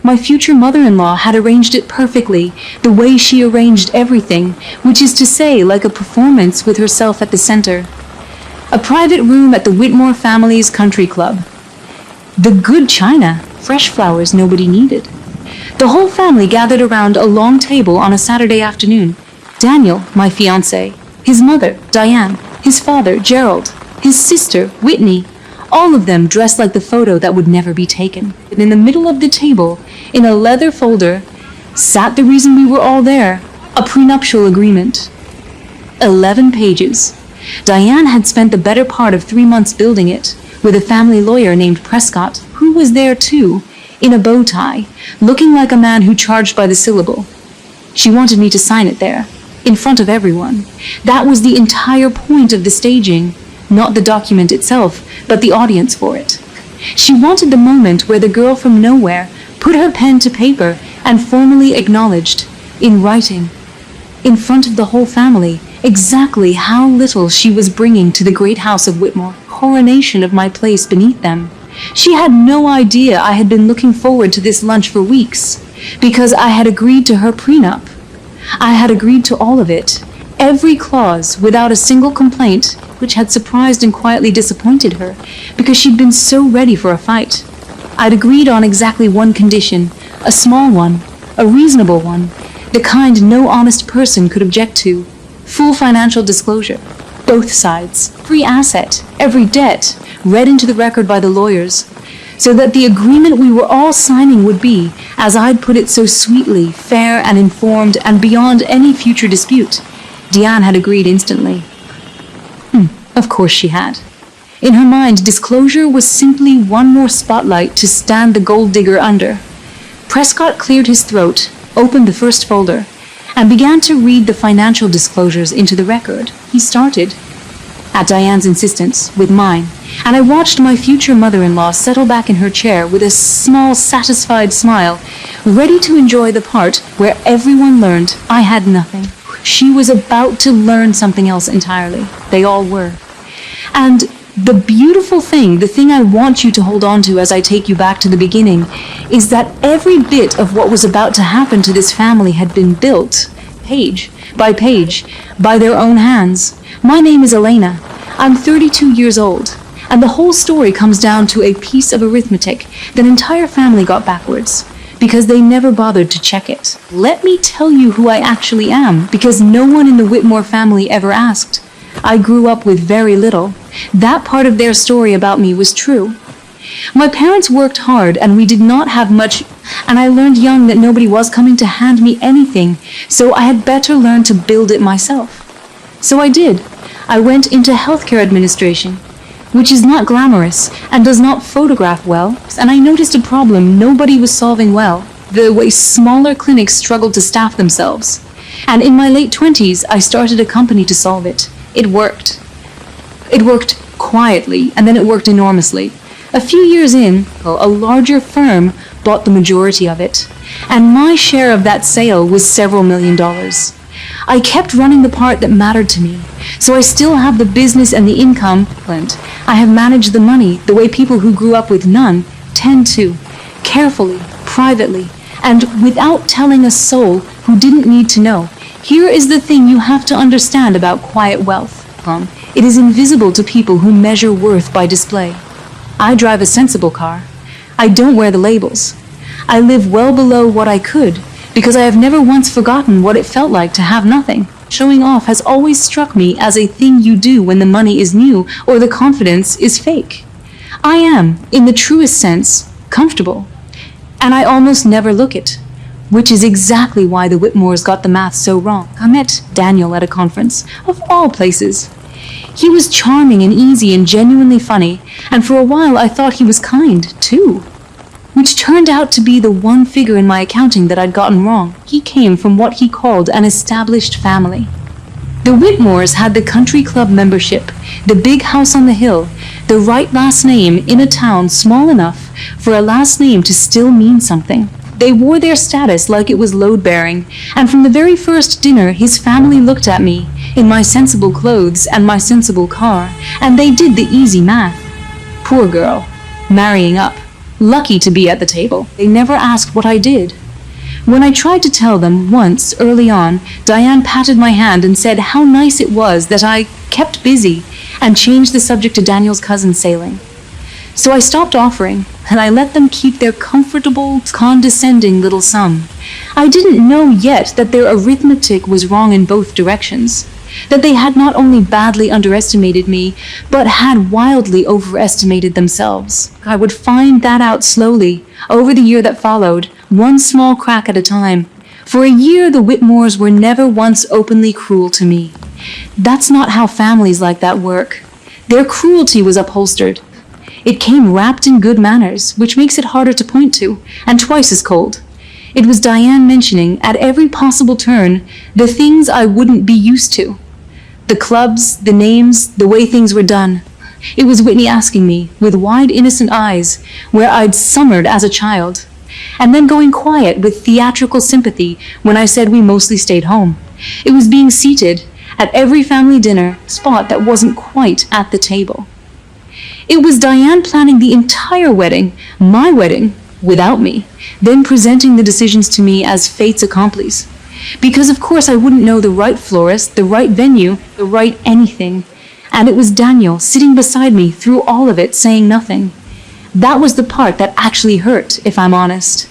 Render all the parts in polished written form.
My future mother-in-law had arranged it perfectly, the way she arranged everything, which is to say, like a performance with herself at the center. A private room at the Whitmore family's country club. The good china, fresh flowers nobody needed. The whole family gathered around a long table on a Saturday afternoon. Daniel, my fiancé, his mother, Diane, his father, Gerald, his sister, Whitney, all of them dressed like the photo that would never be taken. And in the middle of the table, in a leather folder, sat the reason we were all there, a prenuptial agreement. 11 pages. Diane had spent the better part of 3 months building it, with a family lawyer named Prescott, who was there too, in a bow tie, looking like a man who charged by the syllable. She wanted me to sign it there, in front of everyone. That was the entire point of the staging, not the document itself, but the audience for it. She wanted the moment where the girl from nowhere put her pen to paper and formally acknowledged, in writing, in front of the whole family, exactly how little she was bringing to the great house of Whitmore, coronation of my place beneath them. She had no idea I had been looking forward to this lunch for weeks, because I had agreed to her prenup. I had agreed to all of it, every clause, without a single complaint, which had surprised and quietly disappointed her, because she'd been so ready for a fight. I'd agreed on exactly one condition, a small one, a reasonable one, the kind no honest person could object to. Full financial disclosure, both sides, free asset, every debt, read into the record by the lawyers, so that the agreement we were all signing would be, as I'd put it so sweetly, fair and informed and beyond any future dispute. Diane had agreed instantly. Of course she had. In her mind, disclosure was simply one more spotlight to stand the gold digger under. Prescott cleared his throat, opened the first folder, and began to read the financial disclosures into the record. He started, at Diane's insistence, with mine, and I watched my future mother-in-law settle back in her chair with a small, satisfied smile, ready to enjoy the part where everyone learned I had nothing. She was about to learn something else entirely. They all were. And the beautiful thing, the thing I want you to hold on to as I take you back to the beginning, is that every bit of what was about to happen to this family had been built, page by page, by their own hands. My name is Elena. I'm 32 years old, and the whole story comes down to a piece of arithmetic that an entire family got backwards, because they never bothered to check it. Let me tell you who I actually am, because no one in the Whitmore family ever asked. I grew up with very little. That part of their story about me was true. My parents worked hard, and we did not have much, and I learned young that nobody was coming to hand me anything, so I had better learn to build it myself. So I did. I went into healthcare administration, which is not glamorous and does not photograph well, and I noticed a problem nobody was solving well, the way smaller clinics struggled to staff themselves. And in my late 20s, I started a company to solve it. It worked. It worked quietly, and then it worked enormously. A few years in, a larger firm bought the majority of it, and my share of that sale was several $1,000,000. I kept running the part that mattered to me, so I still have the business and the income. I have managed the money the way people who grew up with none tend to, carefully, privately, and without telling a soul who didn't need to know. Here is the thing you have to understand about quiet wealth. It is invisible to people who measure worth by display. I drive a sensible car. I don't wear the labels. I live well below what I could, because I have never once forgotten what it felt like to have nothing. Showing off has always struck me as a thing you do when the money is new or the confidence is fake. I am, in the truest sense, comfortable, and I almost never look it, which is exactly why the Whitmores got the math so wrong. I met Daniel at a conference, of all places. He was charming and easy and genuinely funny, and for a while I thought he was kind, too, which turned out to be the one figure in my accounting that I'd gotten wrong. He came from what he called an established family. The Whitmores had the country club membership, the big house on the hill, the right last name in a town small enough for a last name to still mean something. They wore their status like it was load-bearing, and from the very first dinner his family looked at me, in my sensible clothes and my sensible car, and they did the easy math. Poor girl, marrying up. lucky to be at the table. They never asked what I did. When I tried to tell them once, early on, Diane patted my hand and said how nice it was that I kept busy and changed the subject to Daniel's cousin sailing. So I stopped offering, and I let them keep their comfortable, condescending little sum. I didn't know yet that their arithmetic was wrong in both directions, that they had not only badly underestimated me, but had wildly overestimated themselves. I would find that out slowly, over the year that followed, one small crack at a time. For a year, the Whitmores were never once openly cruel to me. That's not how families like that work. Their cruelty was upholstered. It came wrapped in good manners, which makes it harder to point to, and twice as cold. It was Diane mentioning, at every possible turn, the things I wouldn't be used to. The clubs, the names, the way things were done. It was Whitney asking me, with wide, innocent eyes, where I'd summered as a child, and then going quiet with theatrical sympathy when I said we mostly stayed home. It was being seated at every family dinner spot that wasn't quite at the table. It was Diane planning the entire wedding, my wedding, without me, then presenting the decisions to me as fate's accomplice. Because of course I wouldn't know the right florist, the right venue, the right anything. And it was Daniel sitting beside me through all of it, saying nothing. That was the part that actually hurt, if I'm honest.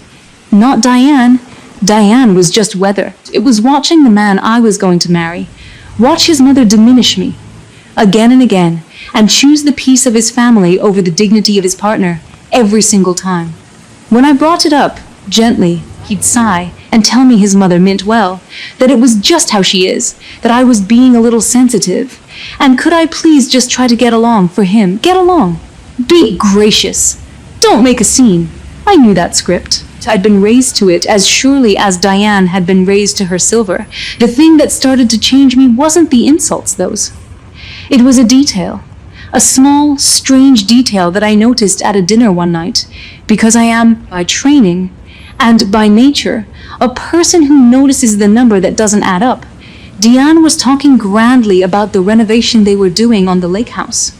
Not Diane. Diane was just weather. It was watching the man I was going to marry, watch his mother diminish me, again and again, and choose the peace of his family over the dignity of his partner, every single time. When I brought it up, gently, he'd sigh and tell me his mother meant well, that it was just how she is, that I was being a little sensitive, and could I please just try to get along for him? Get along. Be gracious. Don't make a scene. I knew that script. I'd been raised to it as surely as Diane had been raised to her silver. The thing that started to change me wasn't the insults, those. It was a detail. A small, strange detail that I noticed at a dinner one night, because I am, by training, and by nature, a person who notices the number that doesn't add up. Diane was talking grandly about the renovation they were doing on the lake house.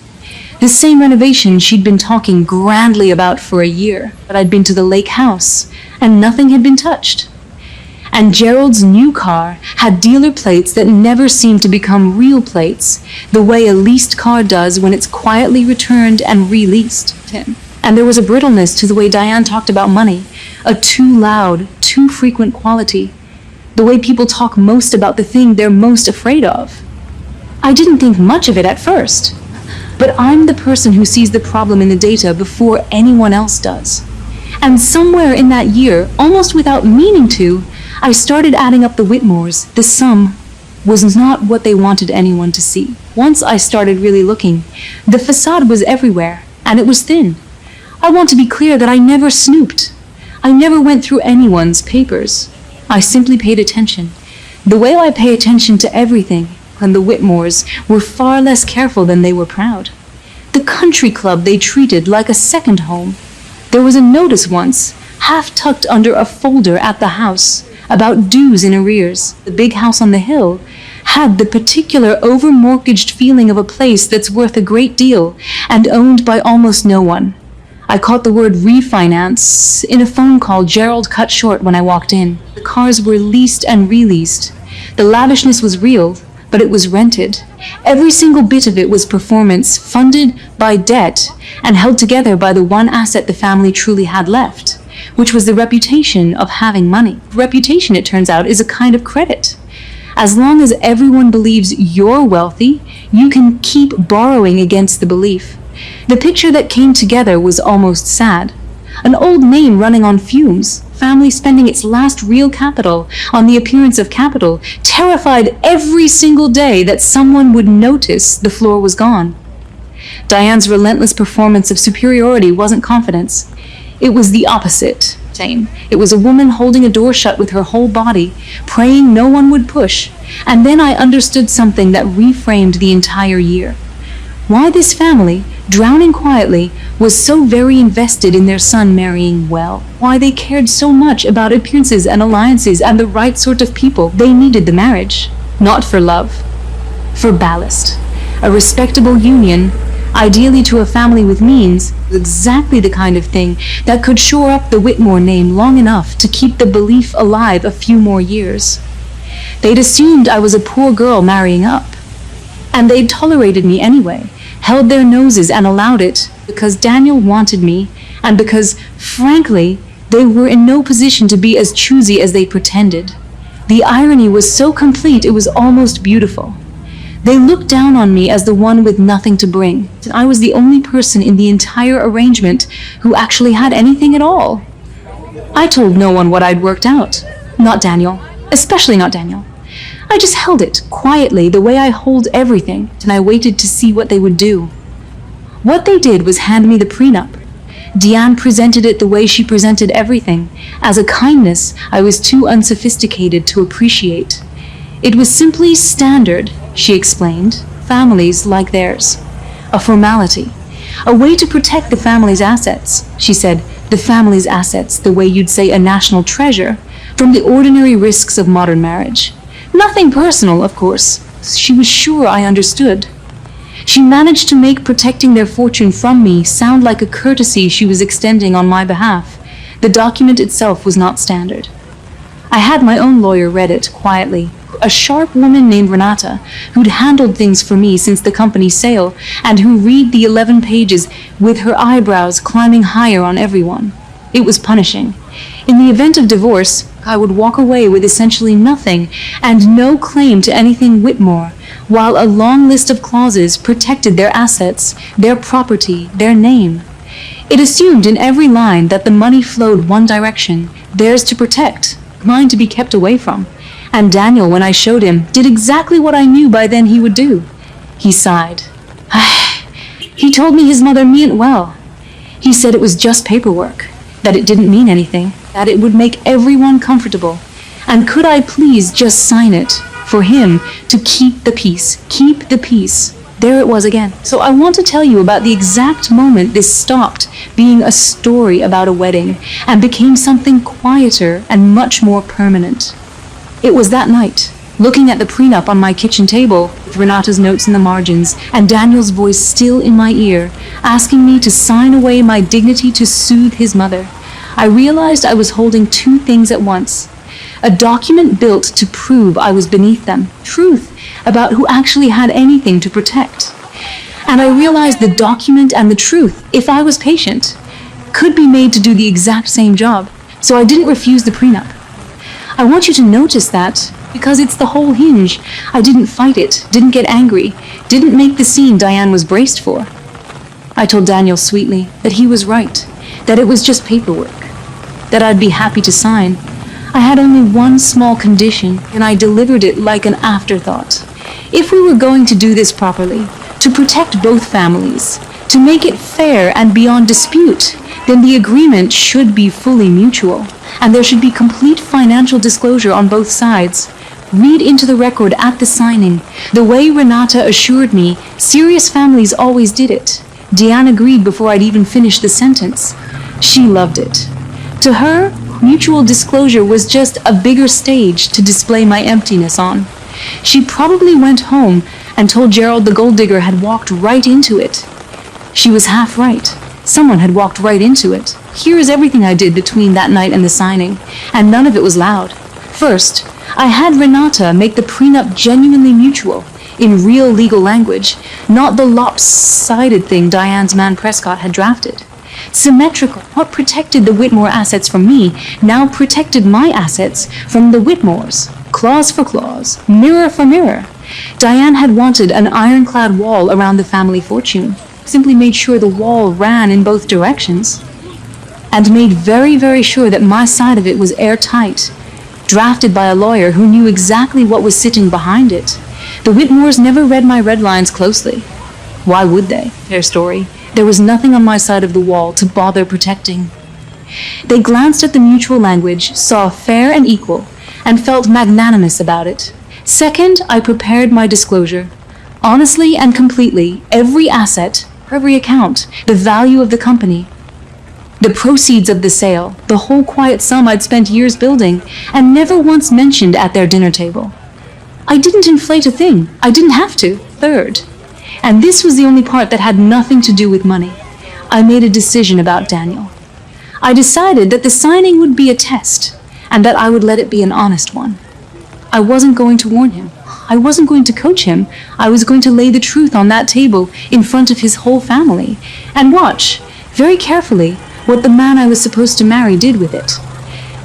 The same renovation she'd been talking grandly about for a year, but I'd been to the lake house, and nothing had been touched. And Gerald's new car had dealer plates that never seemed to become real plates, the way a leased car does when it's quietly returned and released to him. And there was a brittleness to the way Diane talked about money, a too loud, too frequent quality, the way people talk most about the thing they're most afraid of. I didn't think much of it at first, but I'm the person who sees the problem in the data before anyone else does. And somewhere in that year, almost without meaning to, I started adding up the Whitmores. The sum was not what they wanted anyone to see. Once I started really looking, the facade was everywhere, and it was thin. I want to be clear that I never snooped. I never went through anyone's papers. I simply paid attention. The way I pay attention to everything, and the Whitmores were far less careful than they were proud. The country club they treated like a second home. There was a notice once, half tucked under a folder at the house, about dues in arrears. The big house on the hill had the particular over-mortgaged feeling of a place that's worth a great deal and owned by almost no one. I caught the word refinance in a phone call Gerald cut short when I walked in. The cars were leased and released. The lavishness was real, but it was rented. Every single bit of it was performance, funded by debt and held together by the one asset the family truly had left, which was the reputation of having money. Reputation, it turns out, is a kind of credit. As long as everyone believes you're wealthy, you can keep borrowing against the belief. The picture that came together was almost sad. An old name running on fumes, family spending its last real capital on the appearance of capital, terrified every single day that someone would notice the floor was gone. Diane's relentless performance of superiority wasn't confidence. It was the opposite. It was a woman holding a door shut with her whole body, praying no one would push. And then I understood something that reframed the entire year. Why this family, drowning quietly, was so very invested in their son marrying well. Why they cared so much about appearances and alliances and the right sort of people. They needed the marriage, not for love, for ballast. A respectable union, ideally to a family with means, exactly the kind of thing that could shore up the Whitmore name long enough to keep the belief alive a few more years. They'd assumed I was a poor girl marrying up, and they'd tolerated me anyway, held their noses and allowed it because Daniel wanted me, and because, frankly, they were in no position to be as choosy as they pretended. The irony was so complete it was almost beautiful. They looked down on me as the one with nothing to bring, and I was the only person in the entire arrangement who actually had anything at all. I told no one what I'd worked out. Not Daniel. Especially not Daniel. I just held it, quietly, the way I hold everything, and I waited to see what they would do. What they did was hand me the prenup. Deanne presented it the way she presented everything, as a kindness I was too unsophisticated to appreciate. It was simply standard, she explained, families like theirs. A formality. A way to protect the family's assets. She said, the family's assets, the way you'd say a national treasure, from the ordinary risks of modern marriage. Nothing personal, of course. She was sure I understood. She managed to make protecting their fortune from me sound like a courtesy she was extending on my behalf. The document itself was not standard. I had my own lawyer read it quietly, a sharp woman named Renata, who'd handled things for me since the company's sale, and who read the 11 pages with her eyebrows climbing higher on everyone. It was punishing. In the event of divorce, I would walk away with essentially nothing and no claim to anything Whitmore, while a long list of clauses protected their assets, their property, their name. It assumed in every line that the money flowed one direction, theirs to protect, mine to be kept away from. And Daniel, when I showed him, did exactly what I knew by then he would do. He sighed. He told me his mother meant well. He said it was just paperwork, that it didn't mean anything, that it would make everyone comfortable. And could I please just sign it for him to keep the peace, keep the peace. There it was again. So I want to tell you about the exact moment this stopped being a story about a wedding and became something quieter and much more permanent. It was that night, looking at the prenup on my kitchen table, with Renata's notes in the margins, and Daniel's voice still in my ear, asking me to sign away my dignity to soothe his mother. I realized I was holding two things at once. A document built to prove I was beneath them, truth about who actually had anything to protect. And I realized the document and the truth, if I was patient, could be made to do the exact same job, so I didn't refuse the prenup. I want you to notice that, because it's the whole hinge. I didn't fight it, didn't get angry, didn't make the scene Diane was braced for. I told Daniel sweetly that he was right, that it was just paperwork, that I'd be happy to sign. I had only one small condition, and I delivered it like an afterthought. If we were going to do this properly, to protect both families, to make it fair and beyond dispute, then the agreement should be fully mutual, and there should be complete financial disclosure on both sides. Read into the record at the signing. The way Renata assured me, serious families always did it. Deanne agreed before I'd even finished the sentence. She loved it. To her, mutual disclosure was just a bigger stage to display my emptiness on. She probably went home and told Gerald the gold digger had walked right into it. She was half right. Someone had walked right into it. Here is everything I did between that night and the signing, and none of it was loud. First, I had Renata make the prenup genuinely mutual, in real legal language, not the lopsided thing Diane's man Prescott had drafted. Symmetrical. What protected the Whitmore assets from me now protected my assets from the Whitmores. Clause for clause, mirror for mirror. Diane had wanted an ironclad wall around the family fortune, simply made sure the wall ran in both directions, and made very, very sure that my side of it was airtight, drafted by a lawyer who knew exactly what was sitting behind it. The Whitmores never read my red lines closely. Why would they? Their story. There was nothing on my side of the wall to bother protecting. They glanced at the mutual language, saw fair and equal, and felt magnanimous about it. Second, I prepared my disclosure. Honestly and completely, every asset, every account, the value of the company, the proceeds of the sale, the whole quiet sum I'd spent years building, and never once mentioned at their dinner table. I didn't inflate a thing. I didn't have to. Third, And this was the only part that had nothing to do with money. I made a decision about Daniel. I decided that the signing would be a test, and that I would let it be an honest one. I wasn't going to warn him. I wasn't going to coach him. I was going to lay the truth on that table in front of his whole family, and watch, very carefully, what the man I was supposed to marry did with it.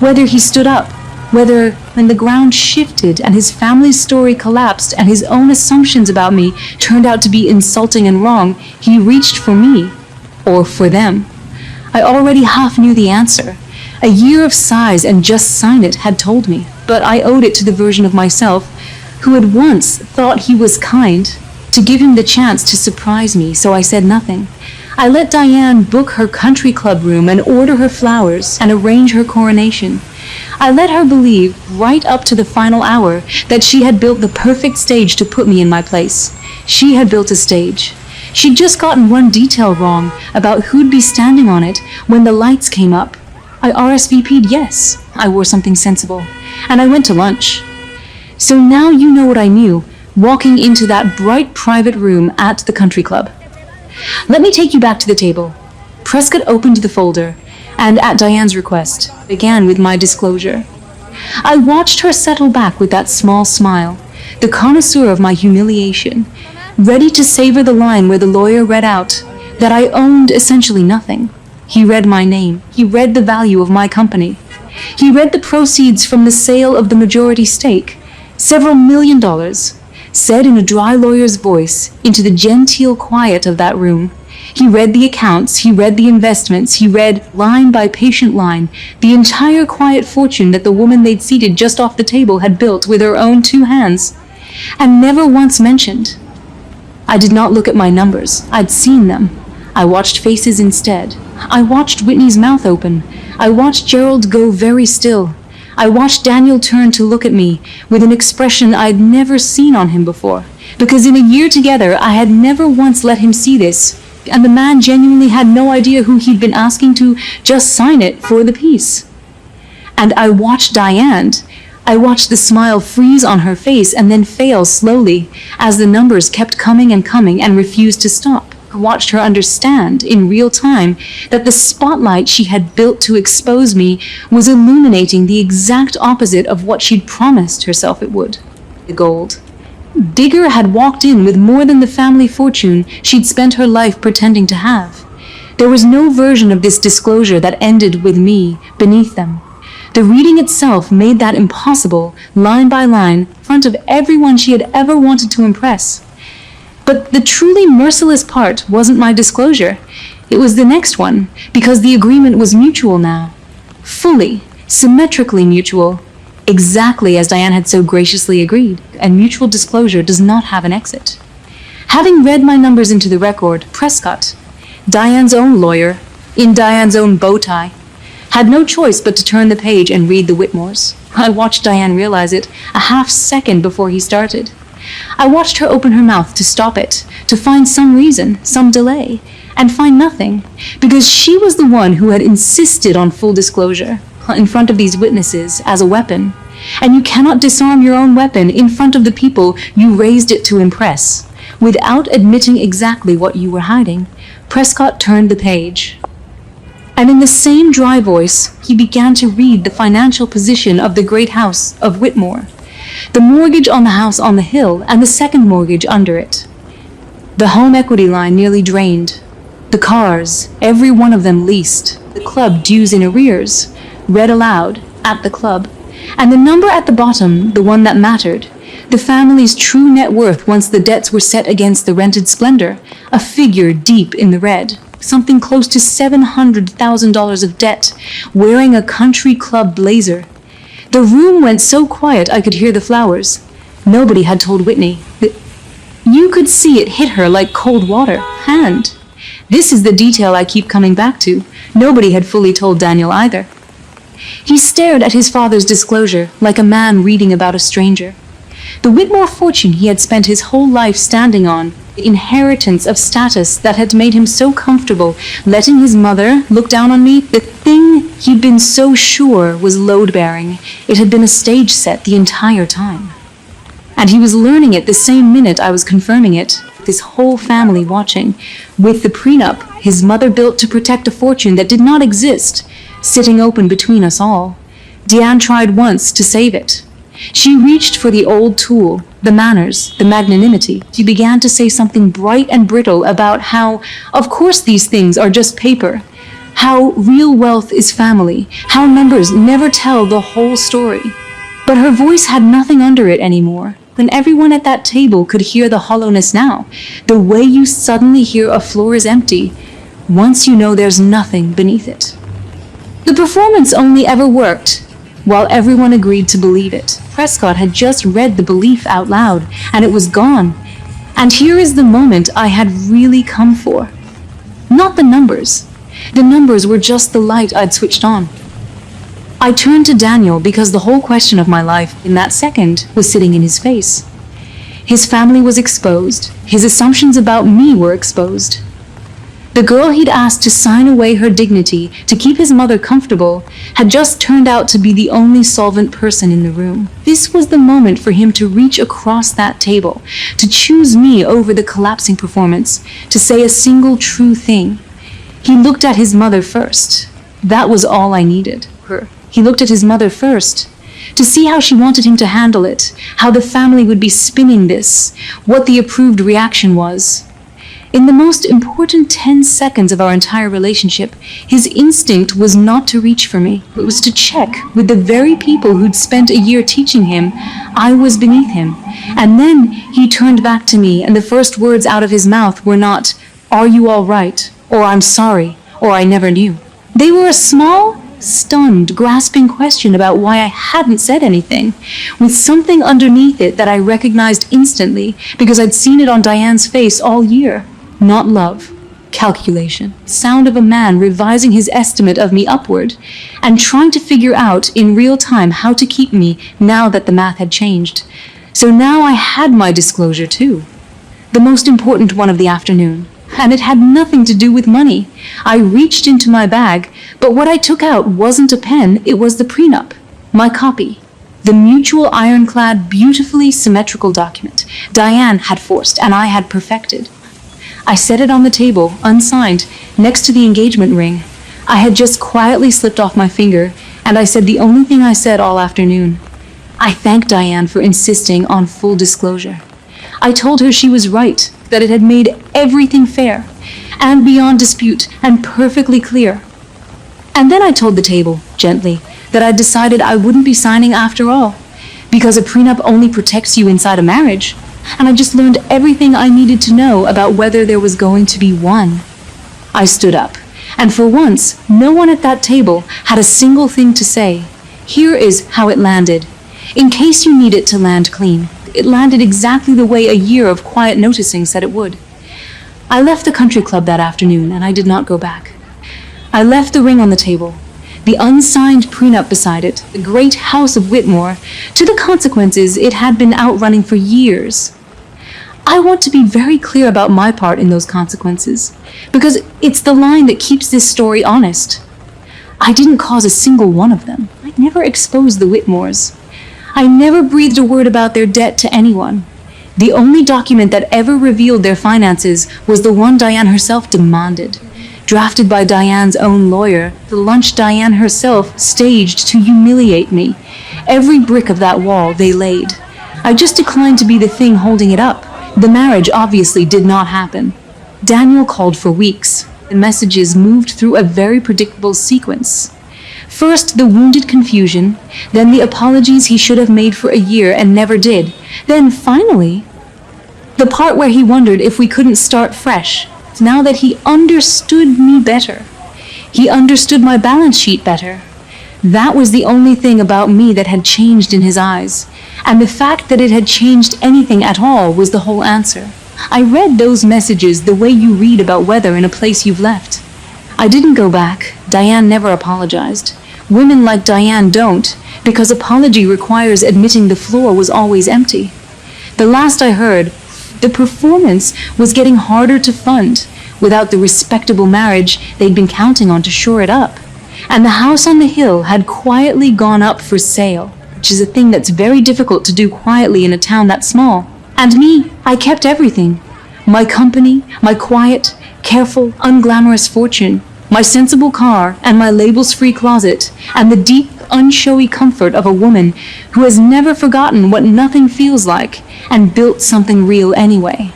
Whether he stood up, whether, when the ground shifted and his family's story collapsed and his own assumptions about me turned out to be insulting and wrong, he reached for me, or for them. I already half knew the answer. A year of sighs and just sign it had told me, but I owed it to the version of myself who had once thought he was kind, to give him the chance to surprise me, so I said nothing. I let Diane book her country club room and order her flowers and arrange her coronation. I let her believe, right up to the final hour, that she had built the perfect stage to put me in my place. She had built a stage. She'd just gotten one detail wrong about who'd be standing on it when the lights came up. I RSVP'd yes. I wore something sensible. And I went to lunch. So now you know what I knew, walking into that bright private room at the country club. Let me take you back to the table. Prescott opened the folder, and at Diane's request, began with my disclosure. I watched her settle back with that small smile, the connoisseur of my humiliation, ready to savor the line where the lawyer read out that I owned essentially nothing. He read my name. He read the value of my company. He read the proceeds from the sale of the majority stake, several $1 million, said in a dry lawyer's voice into the genteel quiet of that room. He read the accounts, he read the investments, he read, line by patient line, the entire quiet fortune that the woman they'd seated just off the table had built with her own 2 hands, and never once mentioned. I did not look at my numbers. I'd seen them. I watched faces instead. I watched Whitney's mouth open. I watched Gerald go very still. I watched Daniel turn to look at me with an expression I'd never seen on him before, because in a year together I had never once let him see this, and the man genuinely had no idea who he'd been asking to just sign it for the peace. And I watched Diane. I watched the smile freeze on her face and then fail slowly as the numbers kept coming and refused to stop. I watched her understand in real time that the spotlight she had built to expose me was illuminating the exact opposite of what she'd promised herself it would. The gold. Digger had walked in with more than the family fortune she'd spent her life pretending to have. There was no version of this disclosure that ended with me beneath them. The reading itself made that impossible, line by line, in front of everyone she had ever wanted to impress. But the truly merciless part wasn't my disclosure. It was the next one, because the agreement was mutual now. Fully, symmetrically mutual, exactly as Diane had so graciously agreed, and mutual disclosure does not have an exit. Having read my numbers into the record, Prescott, Diane's own lawyer, in Diane's own bow tie, had no choice but to turn the page and read the Whitmores. I watched Diane realize it a half second before he started. I watched her open her mouth to stop it, to find some reason, some delay, and find nothing, because she was the one who had insisted on full disclosure in front of these witnesses as a weapon, and you cannot disarm your own weapon in front of the people you raised it to impress. Without admitting exactly what you were hiding, Prescott turned the page. And in the same dry voice, he began to read the financial position of the great house of Whitmore, the mortgage on the house on the hill, and the second mortgage under it. The home equity line nearly drained. The cars, every one of them leased. The club dues in arrears, read aloud, at the club. And the number at the bottom, the one that mattered, the family's true net worth once the debts were set against the rented splendor, a figure deep in the red. Something close to $700,000 of debt, wearing a country club blazer. The room went so quiet I could hear the flowers. Nobody had told Whitney. You could see it hit her like cold water. Hand. This is the detail I keep coming back to. Nobody had fully told Daniel either. He stared at his father's disclosure like a man reading about a stranger. The Whitmore fortune he had spent his whole life standing on, the inheritance of status that had made him so comfortable letting his mother look down on me, the thing he'd been so sure was load-bearing. It had been a stage set the entire time. And he was learning it the same minute I was confirming it. this whole family watching, with the prenup his mother built to protect a fortune that did not exist, sitting open between us all. Diane tried once to save it. She reached for the old tool, the manners, the magnanimity. She began to say something bright and brittle about how, of course, these things are just paper, how real wealth is family, how numbers never tell the whole story. But her voice had nothing under it anymore. When everyone at that table could hear the hollowness now, the way you suddenly hear a floor is empty, once you know there's nothing beneath it. The performance only ever worked while everyone agreed to believe it. Prescott had just read the belief out loud, and it was gone. And here is the moment I had really come for. Not the numbers. The numbers were just the light I'd switched on. I turned to Daniel because the whole question of my life in that second was sitting in his face. His family was exposed. His assumptions about me were exposed. The girl he'd asked to sign away her dignity to keep his mother comfortable had just turned out to be the only solvent person in the room. This was the moment for him to reach across that table, to choose me over the collapsing performance, to say a single true thing. He looked at his mother first. That was all I needed. He looked at his mother first, to see how she wanted him to handle it, how the family would be spinning this, what the approved reaction was. In the most important 10 seconds of our entire relationship, his instinct was not to reach for me. It was to check with the very people who'd spent a year teaching him I was beneath him. And then he turned back to me, and the first words out of his mouth were not, "Are you all right?" or "I'm sorry," or "I never knew." They were a small, stunned, grasping question about why I hadn't said anything, with something underneath it that I recognized instantly because I'd seen it on Diane's face all year. Not love, calculation, sound of a man revising his estimate of me upward, and trying to figure out in real time how to keep me now that the math had changed. So now I had my disclosure too, the most important one of the afternoon, and it had nothing to do with money. I reached into my bag, but what I took out wasn't a pen, it was the prenup, my copy. The mutual ironclad, beautifully symmetrical document Diane had forced and I had perfected. I set it on the table, unsigned, next to the engagement ring. I had just quietly slipped off my finger, and I said the only thing I said all afternoon. I thanked Diane for insisting on full disclosure. I told her she was right, that it had made everything fair, and beyond dispute, and perfectly clear. And then I told the table, gently, that I'd decided I wouldn't be signing after all, because a prenup only protects you inside a marriage. And I just learned everything I needed to know about whether there was going to be one. I stood up, and for once, no one at that table had a single thing to say. Here is how it landed. In case you need it to land clean, it landed exactly the way a year of quiet noticing said it would. I left the country club that afternoon, and I did not go back. I left the ring on the table, the unsigned prenup beside it, the great house of Whitmore, to the consequences it had been outrunning for years. I want to be very clear about my part in those consequences, because it's the line that keeps this story honest. I didn't cause a single one of them. I never exposed the Whitmores. I never breathed a word about their debt to anyone. The only document that ever revealed their finances was the one Diane herself demanded, drafted by Diane's own lawyer, the lunch Diane herself staged to humiliate me. Every brick of that wall they laid. I just declined to be the thing holding it up. The marriage obviously did not happen. Daniel called for weeks. The messages moved through a very predictable sequence. First, the wounded confusion, then the apologies he should have made for a year and never did. Then, finally, the part where he wondered if we couldn't start fresh, now that he understood me better. He understood my balance sheet better. That was the only thing about me that had changed in his eyes, and the fact that it had changed anything at all was the whole answer. I read those messages the way you read about weather in a place you've left. I didn't go back. Diane never apologized. Women like Diane don't, because apology requires admitting the floor was always empty. The last I heard, the performance was getting harder to fund without the respectable marriage they'd been counting on to shore it up. And the house on the hill had quietly gone up for sale, which is a thing that's very difficult to do quietly in a town that small. And me, I kept everything. My company, my quiet, careful, unglamorous fortune, my sensible car, and my labels-free closet, and the deep, unshowy comfort of a woman who has never forgotten what nothing feels like and built something real anyway.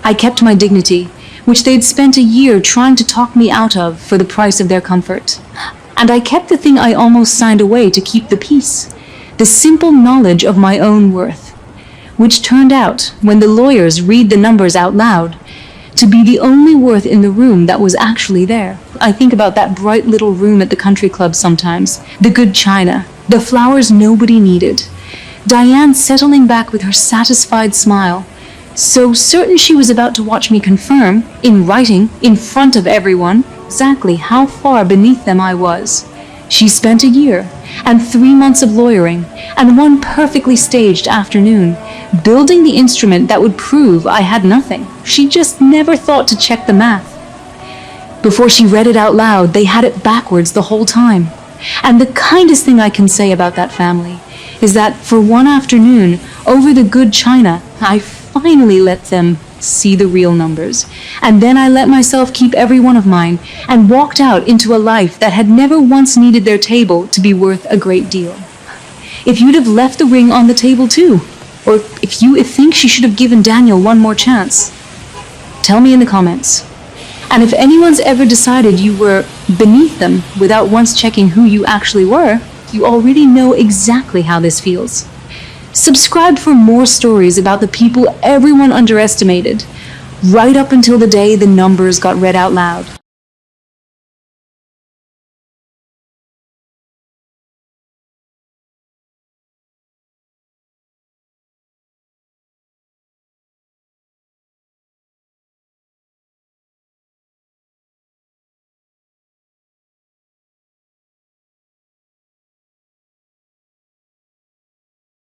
I kept my dignity, which they'd spent a year trying to talk me out of for the price of their comfort. And I kept the thing I almost signed away to keep the peace, the simple knowledge of my own worth, which turned out, when the lawyers read the numbers out loud, to be the only worth in the room that was actually there. I think about that bright little room at the country club sometimes, the good china, the flowers nobody needed, Diane settling back with her satisfied smile, so certain she was about to watch me confirm, in writing, in front of everyone, exactly how far beneath them I was. She spent a year, and 3 months of lawyering, and one perfectly staged afternoon, building the instrument that would prove I had nothing. She just never thought to check the math. Before she read it out loud, they had it backwards the whole time. And the kindest thing I can say about that family is that for one afternoon, over the good china, I finally let them see the real numbers. And then I let myself keep every one of mine and walked out into a life that had never once needed their table to be worth a great deal. If you'd have left the ring on the table too, or if you think she should have given Daniel one more chance, tell me in the comments. And if anyone's ever decided you were beneath them without once checking who you actually were, you already know exactly how this feels. Subscribe for more stories about the people everyone underestimated, right up until the day the numbers got read out loud.